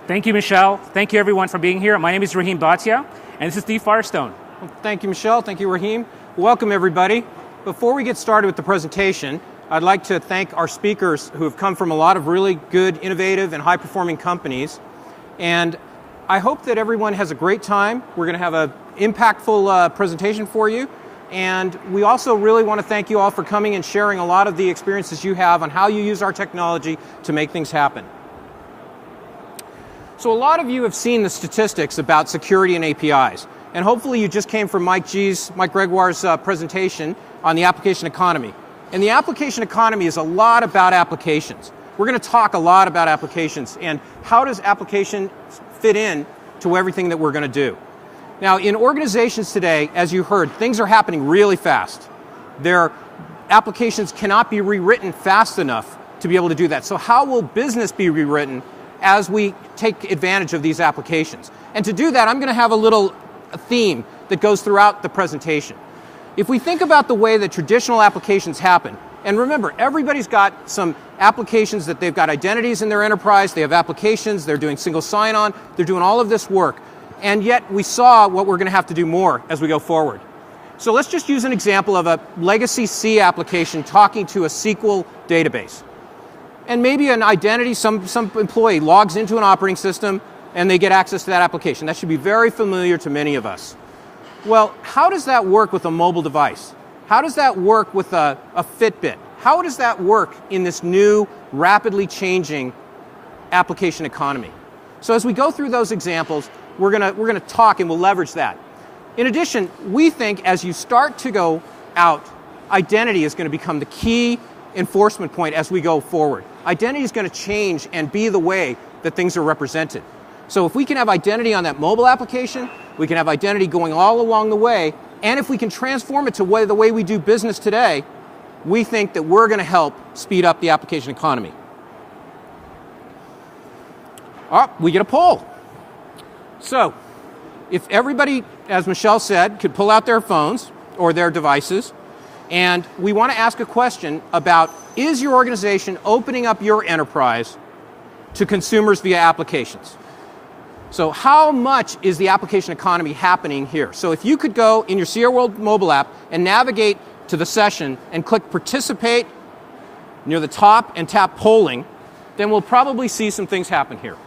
Thank you, Michelle. Thank you, everyone, for being here. My name is Raheem Bhatia, and this is Steve Firestone. Well, thank you, Michelle. Thank you, Raheem. Welcome, everybody. Before we get started with the presentation, I'd like to thank our speakers who have come from a lot of really good, innovative, and high-performing companies. And I hope that everyone has a great time. We're going to have an impactful presentation for you. And we also really want to thank you all for coming and sharing a lot of the experiences you have on how you use our technology to make things happen. So a lot of you have seen the statistics about security and APIs. And hopefully you just came from Mike Gregoire's presentation on the application economy. And the application economy is a lot about applications. We're going to talk a lot about applications and how does application fit in to everything that we're going to do. Now, in organizations today, as you heard, things are happening really fast. Their applications cannot be rewritten fast enough to be able to do that. So how will business be rewritten as we take advantage of these applications? And to do that, I'm going to have a theme that goes throughout the presentation. If we think about the way that traditional applications happen, and remember, everybody's got some applications that they've got identities in their enterprise, they have applications, they're doing single sign-on, they're doing all of this work. And yet we saw what we're going to have to do more as we go forward. So let's just use an example of a legacy C application talking to a SQL database. And maybe an identity, some employee logs into an operating system and they get access to that application. That should be very familiar to many of us. Well, how does that work with a mobile device? How does that work with a Fitbit? How does that work in this new, rapidly changing application economy? So as we go through those examples, we're going to talk and we'll leverage that. In addition, we think as you start to go out, identity is going to become the key enforcement point as we go forward. Identity is going to change and be the way that things are represented. So if we can have identity on that mobile application, we can have identity going all along the way, and if we can transform it to the way we do business today, we think that we're going to help speed up the application economy. We get a poll. So, if everybody, as Michelle said, could pull out their phones or their devices, and we want to ask a question about, is your organization opening up your enterprise to consumers via applications? So how much is the application economy happening here? So if you could go in your Sierra World mobile app and navigate to the session and click participate near the top and tap polling, then we'll probably see some things happen here.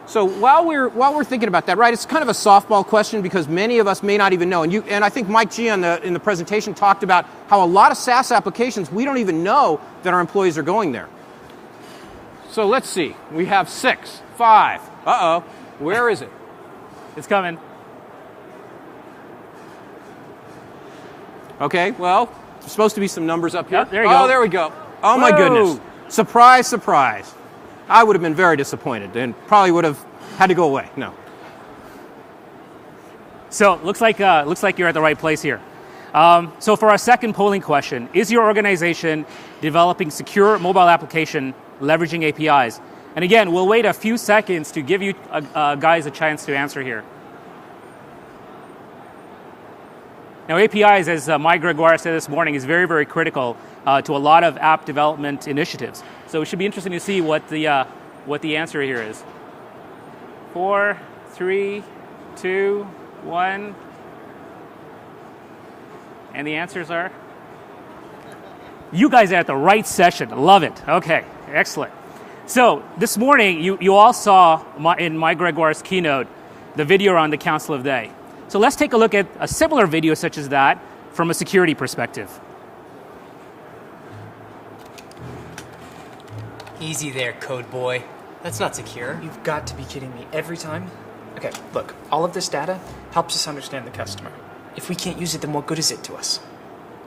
So while we're thinking about that, right, it's kind of a softball question because many of us may not even know. And I think Mike G in the presentation talked about how a lot of SaaS applications, we don't even know that our employees are going there. So let's see. We have 6, 5. Uh-oh. Where is it? It's coming. Okay, well, there's supposed to be some numbers up here. Yep, there you go. Oh, there we go. Oh, my goodness. Surprise, surprise. I would have been very disappointed and probably would have had to go away. No. So looks like you're at the right place here. So for our second polling question, is your organization developing secure mobile application leveraging APIs? And again, we'll wait a few seconds to give you guys a chance to answer here. Now APIs, as Mike Gregoire said this morning, is very, very critical to a lot of app development initiatives. So it should be interesting to see what the answer here is. 4, 3, 2, 1. And the answers are? You guys are at the right session. Love it. Okay, excellent. So this morning, you all saw in Mike Gregoire's keynote the video around the Council of Day. So let's take a look at a similar video such as that from a security perspective. Easy there, code boy. That's not secure. You've got to be kidding me. Every time? Okay, look, all of this data helps us understand the customer. If we can't use it, then what good is it to us?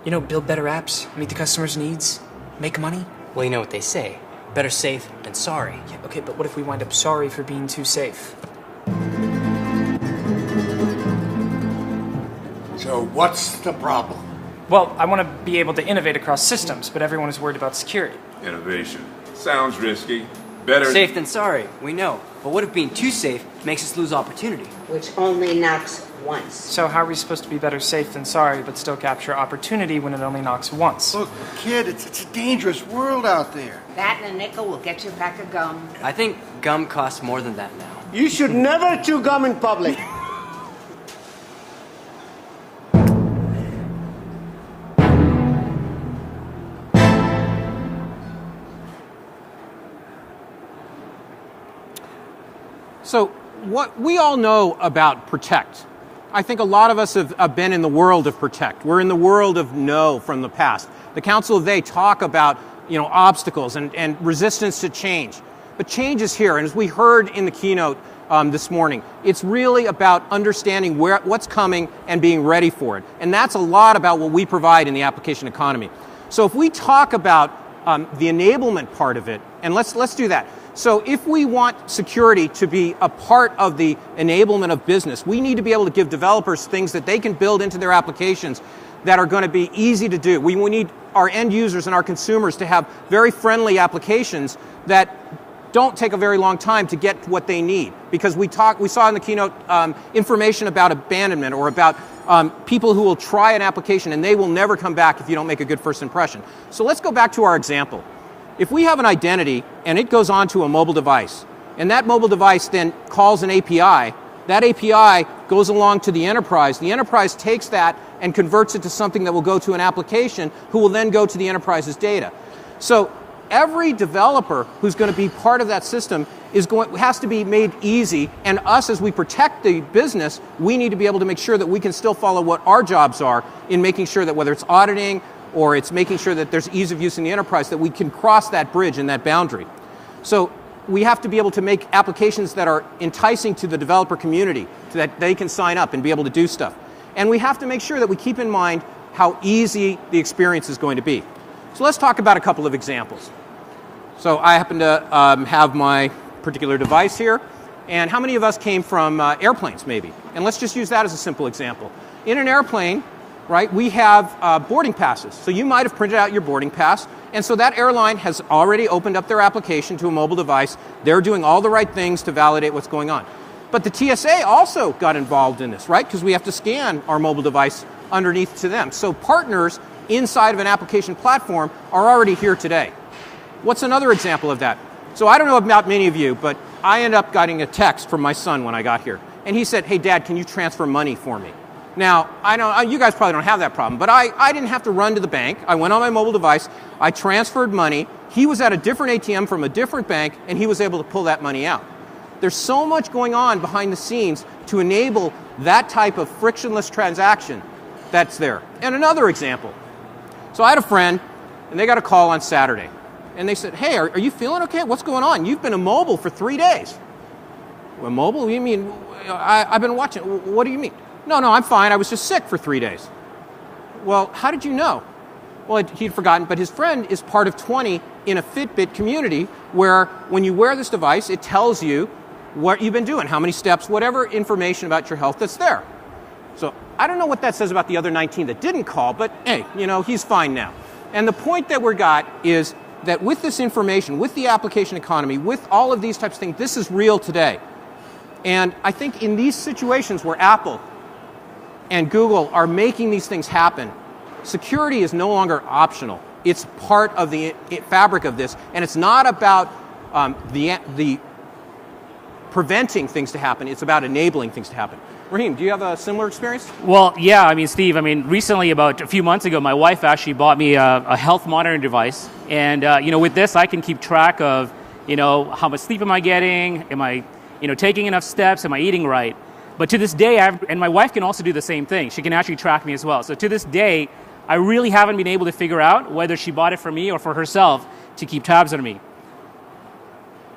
You know, build better apps, meet the customer's needs, make money. Well, you know what they say. Better safe than sorry. Yeah, okay, but what if we wind up sorry for being too safe? So what's the problem? Well, I want to be able to innovate across systems, but everyone is worried about security. Innovation. Sounds risky. Better safe than sorry, we know. But what if being too safe makes us lose opportunity? Which only knocks once. So how are we supposed to be better safe than sorry, but still capture opportunity when it only knocks once? Look, kid, it's a dangerous world out there. That and a nickel will get you a pack of gum. I think gum costs more than that now. You should never chew gum in public. So what we all know about protect. I think a lot of us have been in the world of protect. We're in the world of no from the past. The Council of They talk about obstacles and resistance to change. But change is here, and as we heard in the keynote this morning, it's really about understanding what's coming and being ready for it. And that's a lot about what we provide in the application economy. So if we talk about the enablement part of it, and let's do that. So if we want security to be a part of the enablement of business, we need to be able to give developers things that they can build into their applications that are going to be easy to do. We need our end users and our consumers to have very friendly applications that don't take a very long time to get what they need. Because we saw in the keynote information about abandonment or about people who will try an application and they will never come back if you don't make a good first impression. So let's go back to our example. If we have an identity and it goes onto a mobile device, and that mobile device then calls an API, that API goes along to the enterprise takes that and converts it to something that will go to an application who will then go to the enterprise's data. So every developer who's going to be part of that system has to be made easy, and us as we protect the business, we need to be able to make sure that we can still follow what our jobs are in making sure that whether it's auditing or it's making sure that there's ease of use in the enterprise, that we can cross that bridge and that boundary. So we have to be able to make applications that are enticing to the developer community so that they can sign up and be able to do stuff. And we have to make sure that we keep in mind how easy the experience is going to be. So let's talk about a couple of examples. So I happen to have my particular device here. And how many of us came from airplanes, maybe? And let's just use that as a simple example. In an airplane, right, we have boarding passes. So you might have printed out your boarding pass, and so that airline has already opened up their application to a mobile device. They're doing all the right things to validate what's going on. But the TSA also got involved in this, right, because we have to scan our mobile device underneath to them. So partners inside of an application platform are already here today. What's another example of that? So I don't know about many of you, but I ended up getting a text from my son when I got here. And he said, "Hey, Dad, can you transfer money for me?" Now, I know you guys probably don't have that problem, but I didn't have to run to the bank. I went on my mobile device, I transferred money, he was at a different ATM from a different bank, and he was able to pull that money out. There's so much going on behind the scenes to enable that type of frictionless transaction that's there. And another example. So I had a friend, and they got a call on Saturday. And they said, "Hey, are you feeling okay? What's going on? You've been immobile for 3 days." "Well, mobile? What do you mean? I've been watching." "What do you mean?" No, I'm fine. I was just sick for 3 days." "Well, how did you know?" Well, he'd forgotten, but his friend is part of 20 in a Fitbit community where when you wear this device, it tells you what you've been doing, how many steps, whatever information about your health that's there. So I don't know what that says about the other 19 that didn't call, but hey, he's fine now. And the point that we got is that with this information, with the application economy, with all of these types of things, this is real today. And I think in these situations where Apple and Google are making these things happen, security is no longer optional. It's part of the fabric of this, and it's not about the preventing things to happen. It's about enabling things to happen. Raheem, do you have a similar experience? Well, yeah. Steve, recently, about a few months ago, my wife actually bought me a health monitoring device. And, with this, I can keep track of, how much sleep am I getting? Am I, taking enough steps? Am I eating right? But to this day, and my wife can also do the same thing. She can actually track me as well. So to this day, I really haven't been able to figure out whether she bought it for me or for herself to keep tabs on me.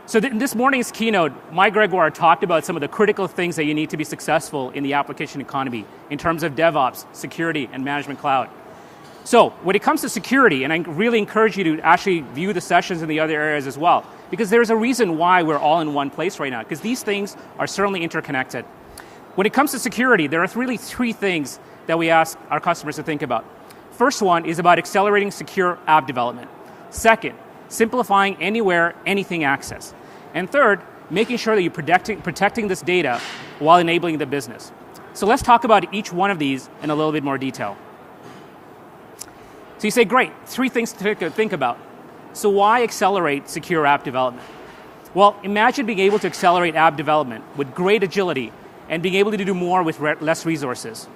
So in this morning's keynote, Mike Gregoire talked about some of the critical things that you need to be successful in the application economy in terms of DevOps, security, and management cloud. So when it comes to security, and I really encourage you to actually view the sessions in the other areas as well, because there's a reason why we're all in one place right now, because these things are certainly interconnected. When it comes to security, there are really three things that we ask our customers to think about. First one is about accelerating secure app development. Second, simplifying anywhere, anything access. And third, making sure that you're protecting this data while enabling the business. So let's talk about each one of these in a little bit more detail. So you say, great, three things to think about. So why accelerate secure app development? Well, imagine being able to accelerate app development with great agility and being able to do more with less resources.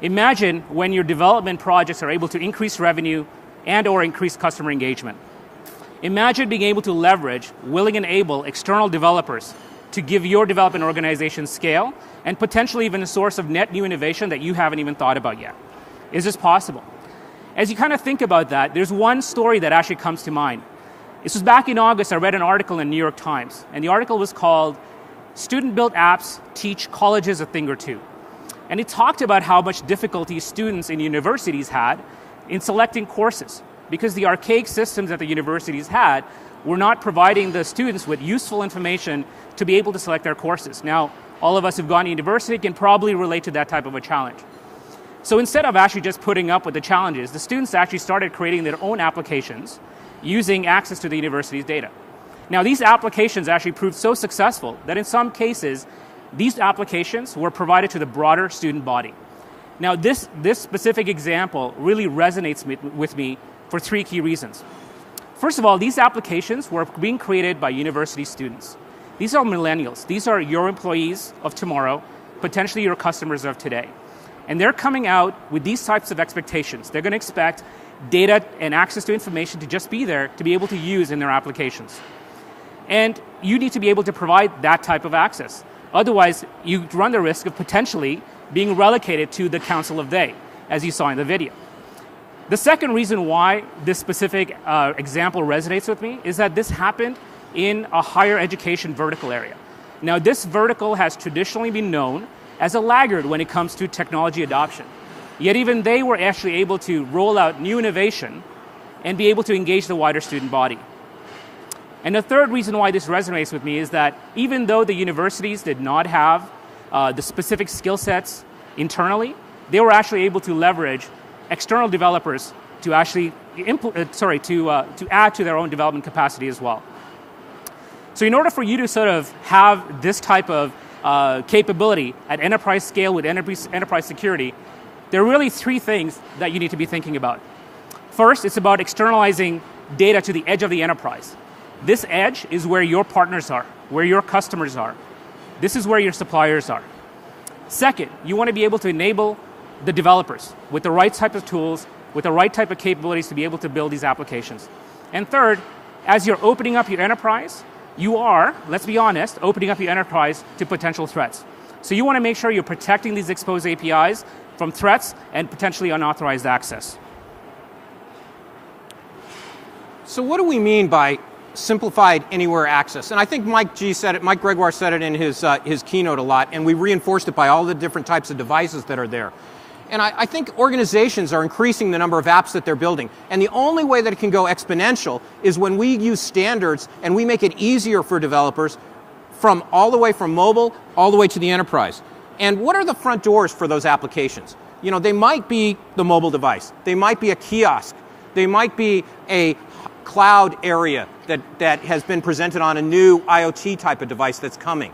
Imagine when your development projects are able to increase revenue and or increase customer engagement. Imagine being able to leverage, willing and able external developers to give your development organization scale and potentially even a source of net new innovation that you haven't even thought about yet. Is this possible? As you kind of think about that, there's one story that actually comes to mind. This was back in August. I read an article in the New York Times, and the article was called Student-Built Apps Teach Colleges a Thing or Two. And it talked about how much difficulty students in universities had in selecting courses because the archaic systems that the universities had were not providing the students with useful information to be able to select their courses. Now, all of us who've gone to university can probably relate to that type of a challenge. So instead of actually just putting up with the challenges, the students actually started creating their own applications using access to the university's data. Now, these applications actually proved so successful that in some cases, these applications were provided to the broader student body. Now, this specific example really resonates with me for three key reasons. First of all, these applications were being created by university students. These are millennials. These are your employees of tomorrow, potentially your customers of today. And they're coming out with these types of expectations. They're going to expect data and access to information to just be there to be able to use in their applications. And you need to be able to provide that type of access. Otherwise, you run the risk of potentially being relegated to the council of they, as you saw in the video. The second reason why this specific example resonates with me is that this happened in a higher education vertical area. Now, this vertical has traditionally been known as a laggard when it comes to technology adoption. Yet even they were actually able to roll out new innovation and be able to engage the wider student body. And the third reason why this resonates with me is that even though the universities did not have the specific skill sets internally, they were actually able to leverage external developers to actually to add to their own development capacity as well. So in order for you to sort of have this type of capability at enterprise scale with enterprise security, there are really three things that you need to be thinking about. First, it's about externalizing data to the edge of the enterprise. This edge is where your partners are, where your customers are. This is where your suppliers are. Second, you want to be able to enable the developers with the right type of tools, with the right type of capabilities to be able to build these applications. And third, as you're opening up your enterprise, you are, let's be honest, opening up your enterprise to potential threats. So you want to make sure you're protecting these exposed APIs from threats and potentially unauthorized access. So what do we mean by simplified anywhere access? And I think Mike Gregoire said it in his keynote a lot, and we reinforced it by all the different types of devices that are there. And I think organizations are increasing the number of apps that they're building. And the only way that it can go exponential is when we use standards and we make it easier for developers from all the way from mobile all the way to the enterprise. And what are the front doors for those applications? You know, they might be the mobile device. They might be a kiosk. They might be a cloud area that has been presented on a new IoT type of device that's coming.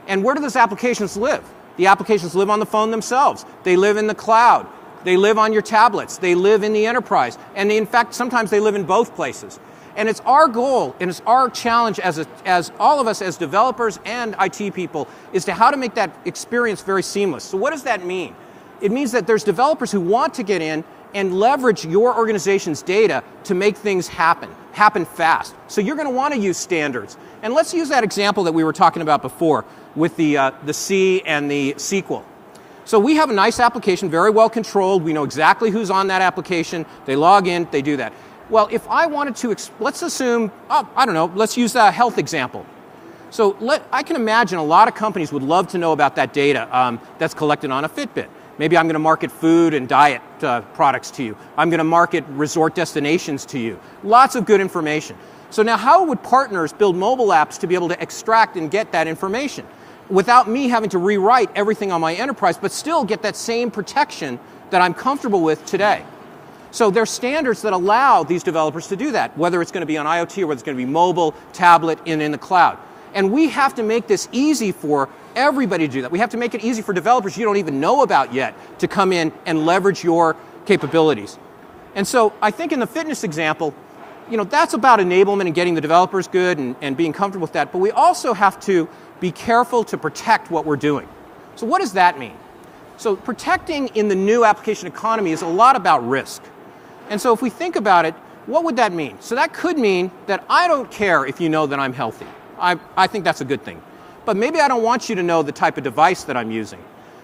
And where do those applications live? The applications live on the phone themselves. They live in the cloud. They live on your tablets. They live in the enterprise. And in fact, sometimes they live in both places. And it's our goal and it's our challenge as all of us as developers and IT people is to how to make that experience very seamless. So what does that mean? It means that there's developers who want to get in and leverage your organization's data to make things happen fast. So you're going to want to use standards. And let's use that example that we were talking about before with the C and the SQL. So we have a nice application, very well controlled. We know exactly who's on that application. They log in, they do that. Well, if I wanted to, let's assume, let's use a health example. So I can imagine a lot of companies would love to know about that data that's collected on a Fitbit. Maybe I'm going to market food and diet products to you. I'm going to market resort destinations to you. Lots of good information. So now how would partners build mobile apps to be able to extract and get that information without me having to rewrite everything on my enterprise, but still get that same protection that I'm comfortable with today? So there's standards that allow these developers to do that, whether it's going to be on IoT or whether it's going to be mobile, tablet, and in the cloud. And we have to make this easy for everybody to do that. We have to make it easy for developers you don't even know about yet to come in and leverage your capabilities. And so I think in the fitness example, that's about enablement and getting the developers good and being comfortable with that, but we also have to be careful to protect what we're doing. So what does that mean? So protecting in the new application economy is a lot about risk. And so if we think about it, what would that mean? So that could mean that I don't care if you know that I'm healthy. I think that's a good thing. But maybe I don't want you to know the type of device that I'm using.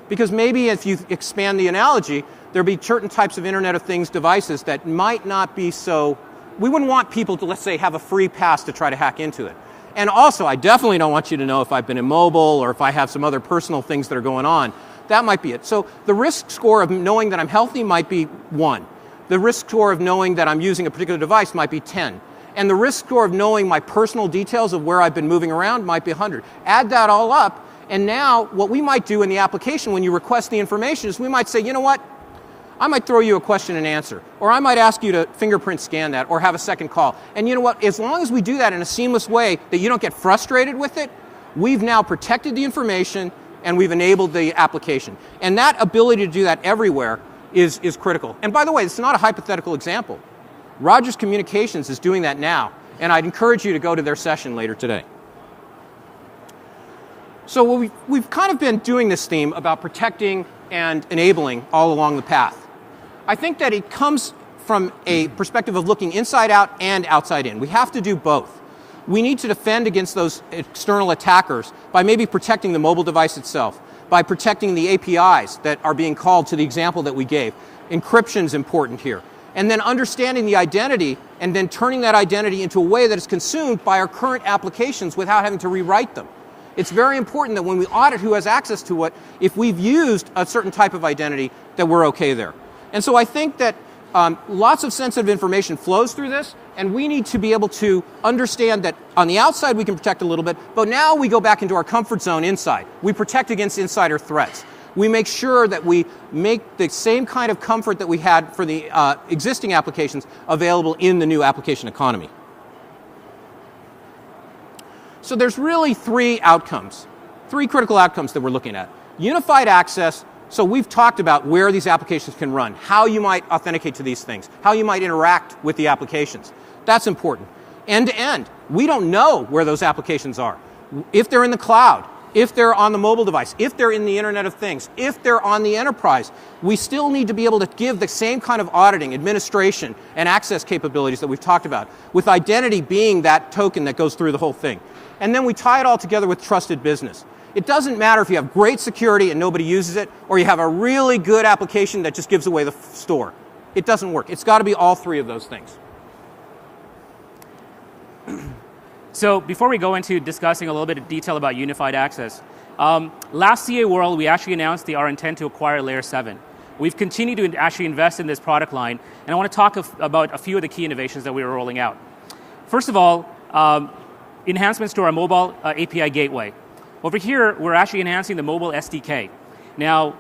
Because maybe if you expand the analogy, there'll be certain types of Internet of Things devices that might not be so, we wouldn't want people to, let's say, have a free pass to try to hack into it. And also, I definitely don't want you to know if I've been immobile or if I have some other personal things that are going on. That might be it. So the risk score of knowing that I'm healthy might be 1. The risk score of knowing that I'm using a particular device might be 10. And the risk score of knowing my personal details of where I've been moving around might be 100. Add that all up, and now what we might do in the application when you request the information is we might say, you know what? I might throw you a question and answer, or I might ask you to fingerprint scan that, or have a second call. And you know what? As long as we do that in a seamless way that you don't get frustrated with it, we've now protected the information and we've enabled the application. And that ability to do that everywhere is critical. And by the way, this is not a hypothetical example. Rogers Communications is doing that now, and I'd encourage you to go to their session later today. So we've kind of been doing this theme about protecting and enabling all along the path. I think that it comes from a perspective of looking inside out and outside in. We have to do both. We need to defend against those external attackers by maybe protecting the mobile device itself, by protecting the APIs that are being called to the example that we gave. Encryption is important here. And then understanding the identity and then turning that identity into a way that is consumed by our current applications without having to rewrite them. It's very important that when we audit who has access to what, if we've used a certain type of identity, that we're okay there. And so I think that lots of sensitive information flows through this, and we need to be able to understand that on the outside we can protect a little bit, but now we go back into our comfort zone inside. We protect against insider threats. We make sure that we make the same kind of comfort that we had for the existing applications available in the new application economy. So there's really 3 outcomes, 3 critical outcomes that we're looking at. Unified access. So we've talked about where these applications can run, how you might authenticate to these things, how you might interact with the applications. That's important. End-to-end. We don't know where those applications are. If they're in the cloud, if they're on the mobile device, if they're in the Internet of Things, if they're on the enterprise, we still need to be able to give the same kind of auditing, administration, and access capabilities that we've talked about, with identity being that token that goes through the whole thing. And then we tie it all together with trusted business. It doesn't matter if you have great security and nobody uses it, or you have a really good application that just gives away the store. It doesn't work. It's got to be all 3 of those things. So before we go into discussing a little bit of detail about unified access, last CA World we actually announced our intent to acquire Layer 7. We've continued to actually invest in this product line, and I want to talk about a few of the key innovations that we were rolling out. First of all, enhancements to our mobile API gateway. Over here, we're actually enhancing the mobile SDK. Now,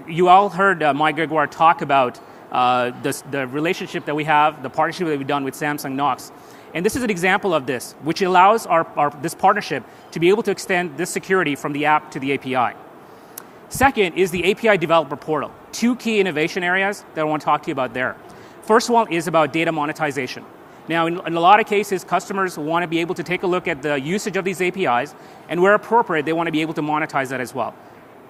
you all heard Mike Gregoire talk about the relationship that we have, the partnership that we've done with Samsung Knox. And this is an example of this, which allows this partnership to be able to extend this security from the app to the API. Second is the API developer portal. 2 key innovation areas that I want to talk to you about there. First one is about data monetization. Now, in a lot of cases, customers want to be able to take a look at the usage of these APIs, and where appropriate, they want to be able to monetize that as well.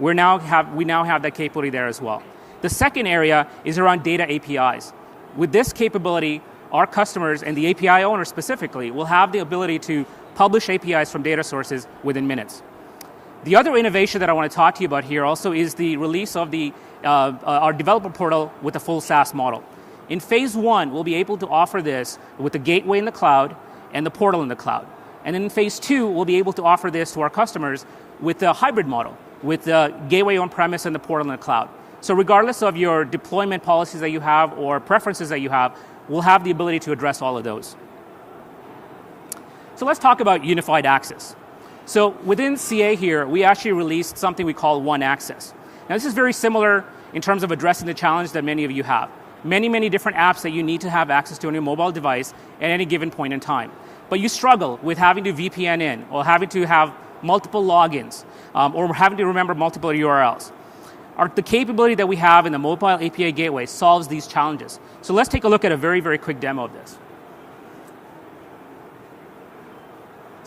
We now have that capability there as well. The second area is around data APIs. With this capability, our customers and the API owner specifically will have the ability to publish APIs from data sources within minutes. The other innovation that I want to talk to you about here also is the release of our developer portal with a full SaaS model. In phase 1, we'll be able to offer this with the gateway in the cloud and the portal in the cloud. And then in phase 2, we'll be able to offer this to our customers with the hybrid model, with the gateway on-premise and the portal in the cloud. So regardless of your deployment policies that you have or preferences that you have, we'll have the ability to address all of those. So let's talk about unified access. So within CA here, we actually released something we call One Access. Now this is very similar in terms of addressing the challenge that many of you have. Many different apps that you need to have access to on your mobile device at any given point in time. But you struggle with having to VPN in, or having to have multiple logins, or having to remember multiple URLs. The capability that we have in the mobile API gateway solves these challenges. So let's take a look at a very quick demo of this.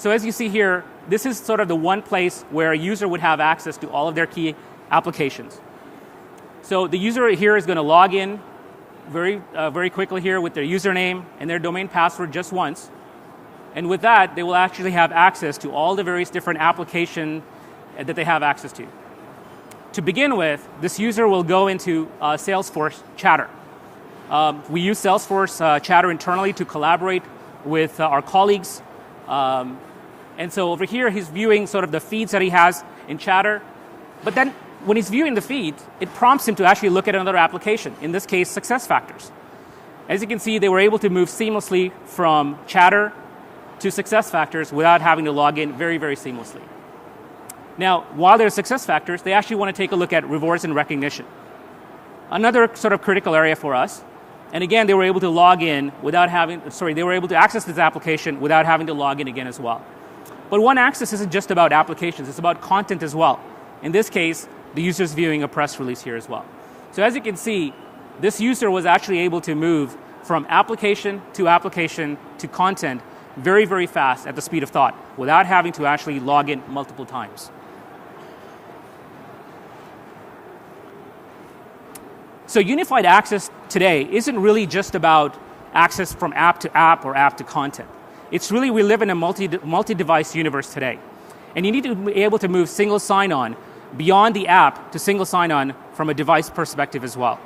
So as you see here, this is sort of the one place where a user would have access to all of their key applications. So the user here is going to log in very quickly here with their username and their domain password just once. And with that, they will actually have access to all the various different applications that they have access to. To begin with, this user will go into Salesforce Chatter. We use Salesforce Chatter internally to collaborate with our colleagues. And so over here, he's viewing sort of the feeds that he has in Chatter. But then when he's viewing the feed, it prompts him to actually look at another application, in this case, SuccessFactors. As you can see, they were able to move seamlessly from Chatter to SuccessFactors without having to log in very, very seamlessly. Now, while they're SuccessFactors, they actually want to take a look at rewards and recognition. Another sort of critical area for us. And again, they were able to log in without they were able to access this application without having to log in again as well. But one access isn't just about applications, it's about content as well. In this case, the user's viewing a press release here as well. So as you can see, this user was actually able to move from application to content very, very fast at the speed of thought without having to actually log in multiple times. So unified access today isn't really just about access from app to app or app to content. It's really, we live in a multi-device universe today. And you need to be able to move single sign-on beyond the app to single sign-on from a device perspective as well.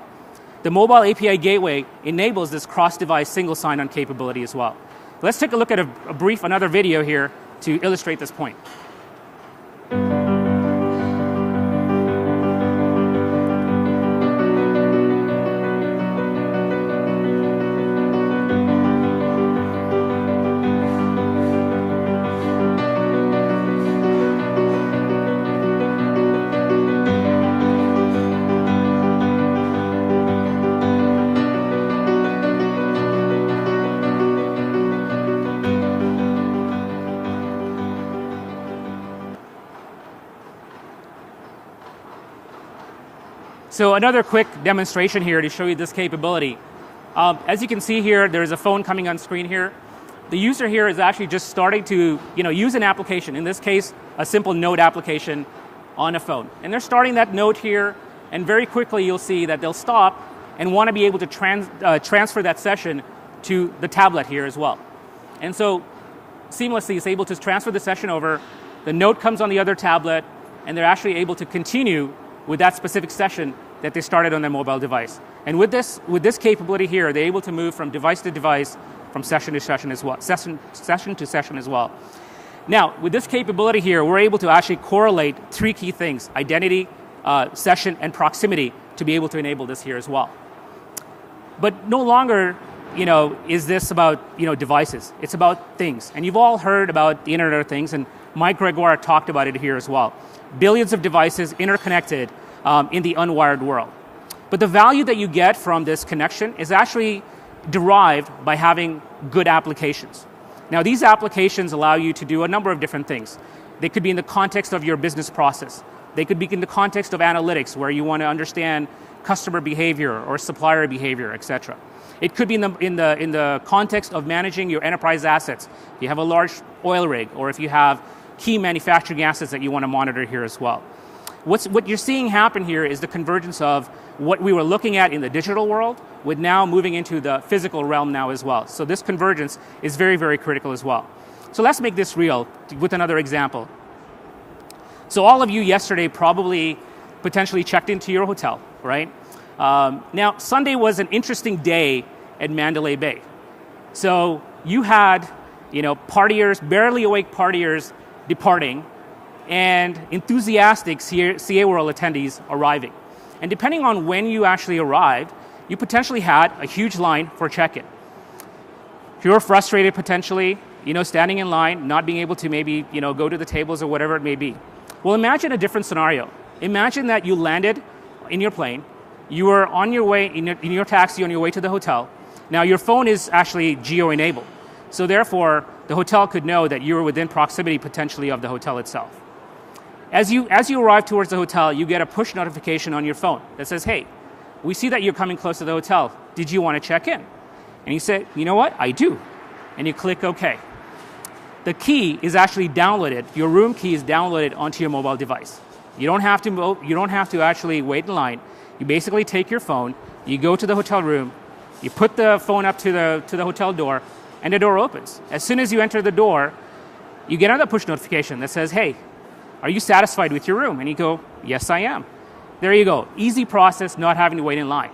The mobile API gateway enables this cross-device single sign-on capability as well. Let's take a look at another video here to illustrate this point. So another quick demonstration here to show you this capability. As you can see here, there's a phone coming on screen here. The user here is actually just starting to use an application, in this case, a simple note application on a phone. And they're starting that note here, and very quickly you'll see that they'll stop and want to be able to transfer that session to the tablet here as well. And so seamlessly it's able to transfer the session over, the note comes on the other tablet, and they're actually able to continue with that specific session that they started on their mobile device. And with this capability here, they're able to move from device to device, from session to session as well, session to session as well. Now, with this capability here, we're able to actually correlate three key things: identity, session, and proximity, to be able to enable this here as well. But no longer, is this about devices. It's about things. And you've all heard about the Internet of Things, and Mike Gregoire talked about it here as well. Billions of devices interconnected in the unwired world. But the value that you get from this connection is actually derived by having good applications. Now, these applications allow you to do a number of different things. They could be in the context of your business process. They could be in the context of analytics, where you want to understand customer behavior or supplier behavior, etc. It could be in the context of managing your enterprise assets. If you have a large oil rig, or if you have key manufacturing assets that you want to monitor here as well. What you're seeing happen here is the convergence of what we were looking at in the digital world with now moving into the physical realm now as well. So this convergence is very, very critical as well. So let's make this real with another example. So all of you yesterday probably potentially checked into your hotel, right? Now, Sunday was an interesting day at Mandalay Bay. So you had, partiers, barely awake partiers departing, and enthusiastic CA World attendees arriving. And depending on when you actually arrived, you potentially had a huge line for check-in. If you were frustrated potentially, standing in line, not being able to maybe, go to the tables or whatever it may be. Well, imagine a different scenario. Imagine that you landed in your plane, you were on your way, in your taxi on your way to the hotel. Now, your phone is actually geo-enabled. So therefore, the hotel could know that you were within proximity potentially of the hotel itself. As you arrive towards the hotel, you get a push notification on your phone that says, hey, we see that you're coming close to the hotel. Did you want to check in? And you say, you know what? I do. And you click OK. the key is actually downloaded. Your room key is downloaded onto your mobile device. You don't have to actually wait in line. You basically take your phone, you go to the hotel room, you put the phone up to the hotel door, and the door opens. As soon as you enter the door, you get another push notification that says, hey, are you satisfied with your room? And you go, yes, I am. There you go. Easy process, not having to wait in line.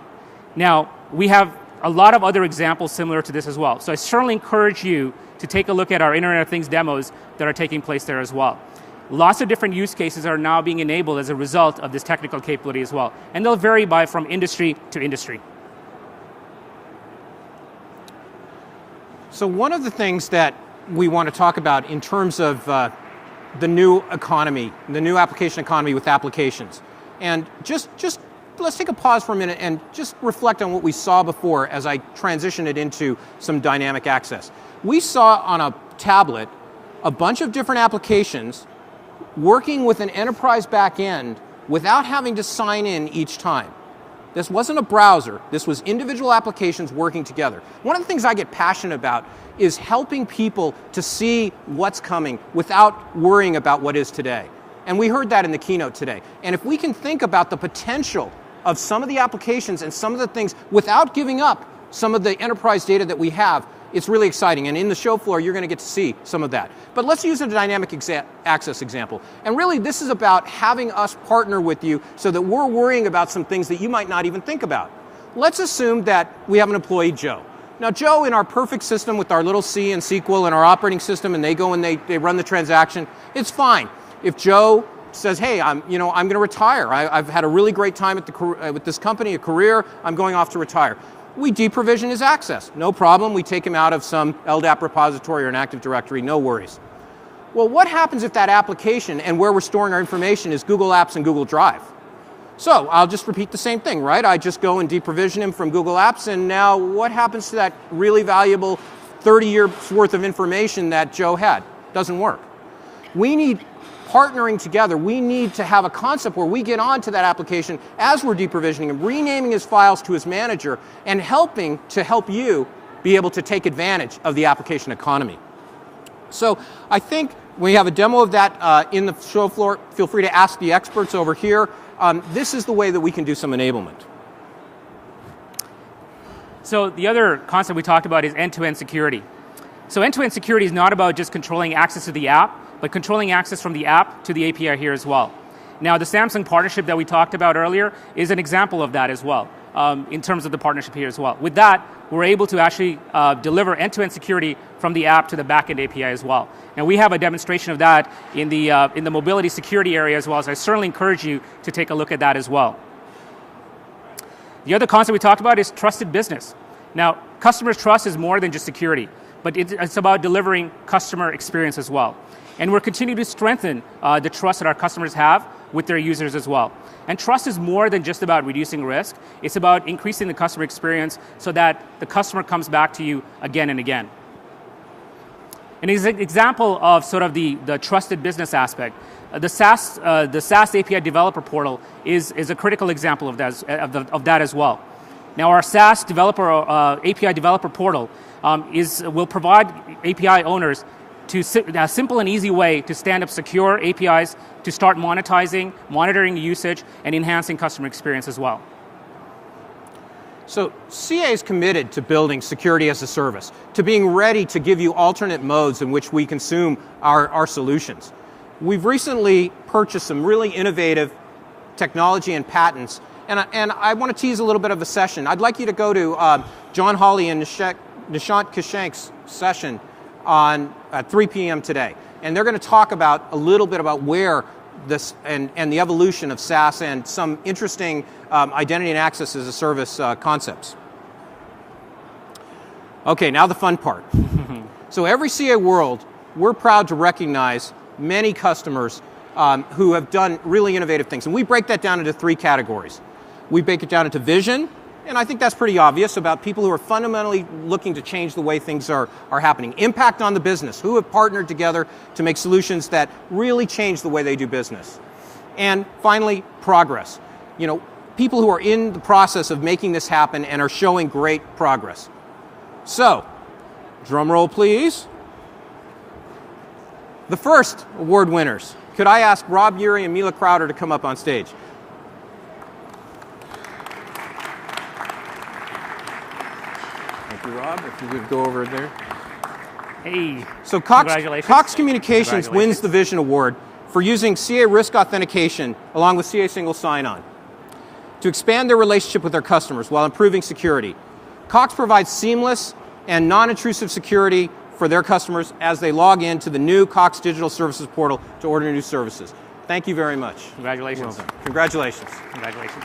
Now, we have a lot of other examples similar to this as well. So I certainly encourage you to take a look at our Internet of Things demos that are taking place there as well. Lots of different use cases are now being enabled as a result of this technical capability as well. And they'll vary from industry to industry. So one of the things that we want to talk about in terms of the new economy, the new application economy with applications. And just let's take a pause for a minute and just reflect on what we saw before as I transition it into some dynamic access. We saw on a tablet a bunch of different applications working with an enterprise backend without having to sign in each time. This wasn't a browser. This was individual applications working together. One of the things I get passionate about is helping people to see what's coming without worrying about what is today. And we heard that in the keynote today. And if we can think about the potential of some of the applications and some of the things without giving up some of the enterprise data that we have, it's really exciting. And in the show floor, you're going to get to see some of that. But let's use a dynamic access example. And really, this is about having us partner with you so that we're worrying about some things that you might not even think about. Let's assume that we have an employee, Joe. Now, Joe, in our perfect system with our little C and SQL and our operating system, and they go and they run the transaction, it's fine. If Joe says, hey, I'm going to retire. I've had a really great time with this company, a career, I'm going off to retire. We deprovision his access. No problem. We take him out of some LDAP repository or an Active Directory. No worries. Well, what happens if that application and where we're storing our information is Google Apps and Google Drive? So I'll just repeat the same thing, right? I just go and deprovision him from Google Apps, and now what happens to that really valuable 30 years worth of information that Joe had? Doesn't work. We need partnering together. We need to have a concept where we get onto that application as we're deprovisioning him, renaming his files to his manager, and helping to help you be able to take advantage of the application economy. So I think we have a demo of that in the show floor. Feel free to ask the experts over here. This is the way that we can do some enablement. So the other concept we talked about is end-to-end security. So end-to-end security is not about just controlling access to the app, but controlling access from the app to the API here as well. Now, the Samsung partnership that we talked about earlier is an example of that as well, in terms of the partnership here as well. With that, we're able to actually deliver end-to-end security from the app to the backend API as well. And we have a demonstration of that in the mobility security area as well, so I certainly encourage you to take a look at that as well. The other concept we talked about is trusted business. Now, customers' trust is more than just security, but it's about delivering customer experience as well. And we're continuing to strengthen the trust that our customers have with their users as well. And trust is more than just about reducing risk. It's about increasing the customer experience so that the customer comes back to you again and again. An example of sort of the trusted business aspect, the SAS API Developer Portal is a critical example of that as well. Now, our SAS Developer API Developer Portal will provide API owners a simple and easy way to stand up secure APIs, to start monetizing, monitoring usage, and enhancing customer experience as well. So CA is committed to building security as a service, to being ready to give you alternate modes in which we consume our solutions. We've recently purchased some really innovative technology and patents, and I want to tease a little bit of a session. I'd like you to go to John Hawley and Nishant Kishank's session at 3 p.m. today. And they're going to talk about a little bit about where this and the evolution of SaaS and some interesting identity and access as a service concepts. Okay, now the fun part. So every CA World, we're proud to recognize many customers who have done really innovative things. And we break that down into 3 categories. We break it down into vision, and I think that's pretty obvious, about people who are fundamentally looking to change the way things are happening. Impact on the business, who have partnered together to make solutions that really change the way they do business. And finally, progress. People who are in the process of making this happen and are showing great progress. So, drum roll please. the first award winners. Could I ask Rob Urey and Mila Crowder to come up on stage? Thank you, Rob. If you would go over there. Hey. So Cox Congratulations. Communications wins the Vision Award for using CA risk authentication along with CA single sign-on to expand their relationship with their customers while improving security. Cox provides seamless and non-intrusive security for their customers as they log in to the new Cox Digital Services portal to order new services. Thank you very much. Congratulations. Well done. Congratulations. Congratulations.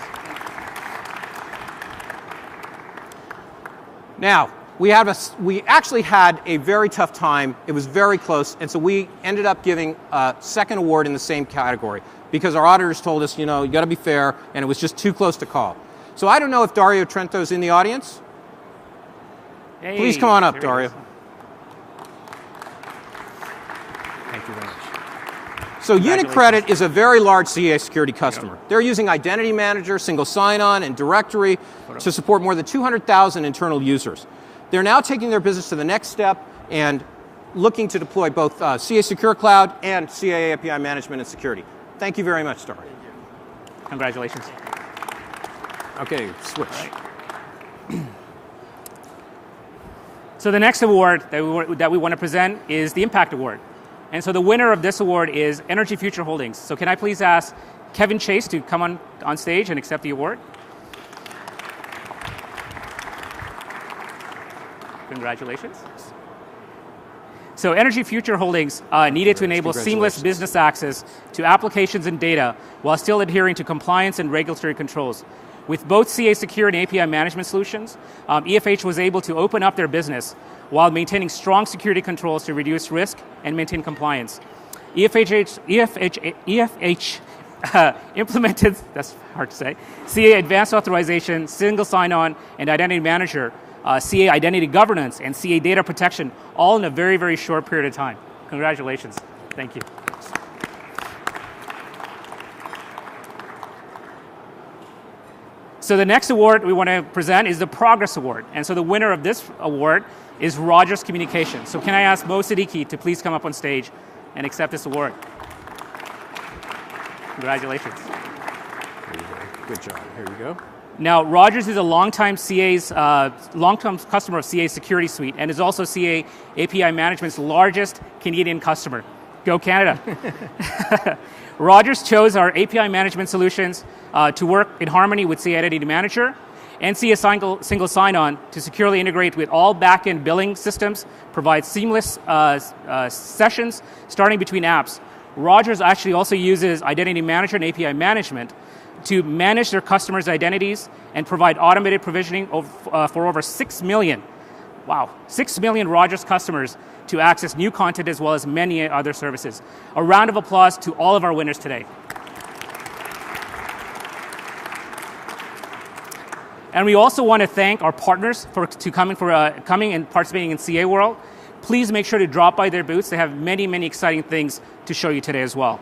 Now, we actually had a very tough time. It was very close, and so we ended up giving a second award in the same category because our auditors told us, you got to be fair, and it was just too close to call. So I don't know if Dario Trento's in the audience. Hey, Please come on up, Dario. Thank you very much. So UniCredit is a very large CA security customer. They're using Identity Manager, Single Sign-On, and Directory to support more than 200,000 internal users. They're now taking their business to the next step and looking to deploy both CA Secure Cloud and CA API Management and Security. Thank you very much, Dario. Congratulations. Okay, switch. So the next award that we want to present is the Impact Award. And so the winner of this award is Energy Future Holdings. So can I please ask Kevin Chase to come on stage and accept the award? Congratulations. So Energy Future Holdings needed to enable seamless business access to applications and data while still adhering to compliance and regulatory controls. With both CA Security and API management solutions, EFH was able to open up their business while maintaining strong security controls to reduce risk and maintain compliance. EFH implemented, that's hard to say, CA Advanced Authorization, Single Sign-On, and Identity Manager, CA Identity Governance, and CA Data Protection, all in a very, very short period of time. Congratulations. Thank you. So the next award we want to present is the Progress Award. And so the winner of this award is Rogers Communications. So can I ask Mo Siddiqui to please come up on stage and accept this award? Congratulations. Good job. Here you go. Now, Rogers is a long-time customer of CA Security Suite and is also CA API Management's largest Canadian customer. Go Canada. Rogers chose our API management solutions to work in harmony with CA Identity Manager and CA Single Sign-On to securely integrate with all back-end billing systems, provide seamless sessions starting between apps. Rogers actually also uses Identity Manager and API Management to manage their customers' identities and provide automated provisioning for over 6 million, 6 million Rogers customers to access new content as well as many other services. A round of applause to all of our winners today. And we also want to thank our partners for coming and participating in CA World. Please make sure to drop by their booths. They have many, many exciting things to show you today as well.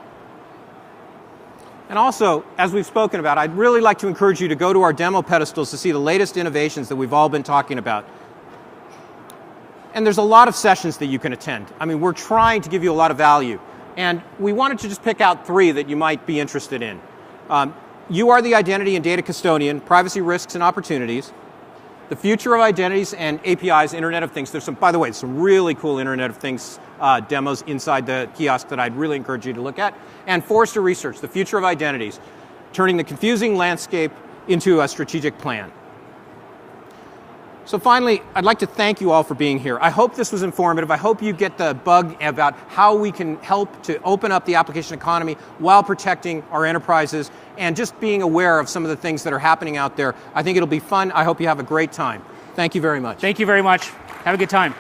And also, as we've spoken about, I'd really like to encourage you to go to our demo pedestals to see the latest innovations that we've all been talking about. And there's a lot of sessions that you can attend. I mean, we're trying to give you a lot of value. And we wanted to just pick out 3 that you might be interested in. You are the identity and data custodian, privacy risks and opportunities, the future of identities and APIs, Internet of Things. There's some, by the way, some really cool Internet of Things demos inside the kiosk that I'd really encourage you to look at. And Forrester Research, the future of identities, turning the confusing landscape into a strategic plan. So finally, I'd like to thank you all for being here. I hope this was informative. I hope you get the bug about how we can help to open up the application economy while protecting our enterprises and just being aware of some of the things that are happening out there. I think it'll be fun. I hope you have a great time. Thank you very much. Thank you very much. Have a good time.